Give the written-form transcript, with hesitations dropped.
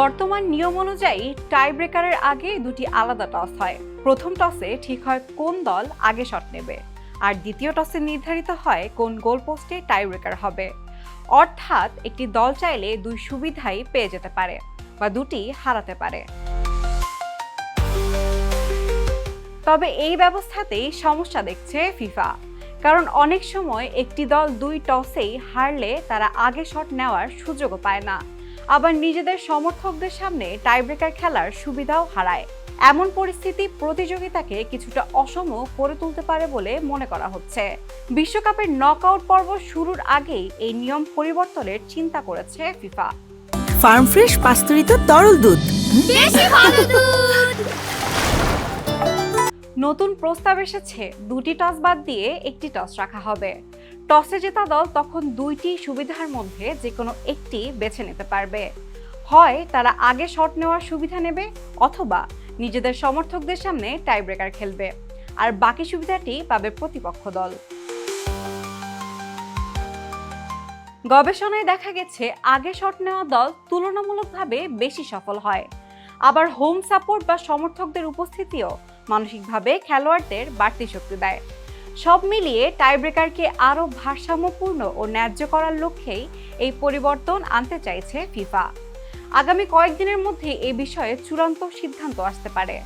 বর্তমান নিয়ম অনুযায়ী টাই ব্রেকারের আগে দুটি আলাদা টস হয়। প্রথম টসে ঠিক হয় কোন দল আগে শট নেবে, আর দ্বিতীয় টসে নির্ধারিত হয় কোন গোলপোস্টে টাই ব্রেকার হবে। অর্থাৎ একটি দল চাইলে দুই সুবিধাই পেয়ে যেতে পারে বা দুটি হারাতে পারে। তবে এই ব্যবস্থাতেই সমস্যা দেখছে ফিফা, কারণ অনেক সময় একটি দল দুই টসেই হারলে তারা আগে শট নেওয়ার সুযোগও পায় না, আবার নিজেদের সমর্থকদের সামনে টাইব্রেকার খেলার সুবিধাও হারায়। এমন পরিস্থিতি প্রতিযোগিতাকে কিছুটা অসম করে তুলতে পারে বলে মনে করা হচ্ছে। বিশ্বকাপের নকআউট পর্ব শুরুর আগেই এই নিয়ম পরিবর্তনের চিন্তা করেছে ফিফা। ফার্ম ফ্রেশ পাস্তুরিত তরল দুধ, বেশি ভালো দুধ। নতুন প্রস্তাব এসেছে, দুটি টস বাদ দিয়ে একটি টস রাখা হবে। টসে জেতা দল তখন দুইটি সুবিধার মধ্যে যে কোনো একটি বেছে নিতে পারবে। হয় তারা আগে শট নেওয়ার সুবিধা নেবে, অথবা নিজেদের সমর্থকদের সামনে টাই ব্রেকার খেলবে, আর বাকি সুবিধাটি পাবে প্রতিপক্ষ দল। গবেষণায় দেখা গেছে আগে শট নেওয়া দল তুলনামূলকভাবে বেশি সফল হয়। আবার হোম সাপোর্ট বা সমর্থকদের উপস্থিতিও মানসিকভাবে খেলোয়াড়দের বাড়তি শক্তি দেয়। সব মিলিয়ে টাইব্রেকারকে আরও ভারসাম্যপূর্ণ ও ন্যায্য করার লক্ষ্যেই এই পরিবর্তন আনতে চাইছে ফিফা। আগামী কয়েকদিনের মধ্যে এ বিষয়ে চূড়ান্ত সিদ্ধান্ত আসতে পারে।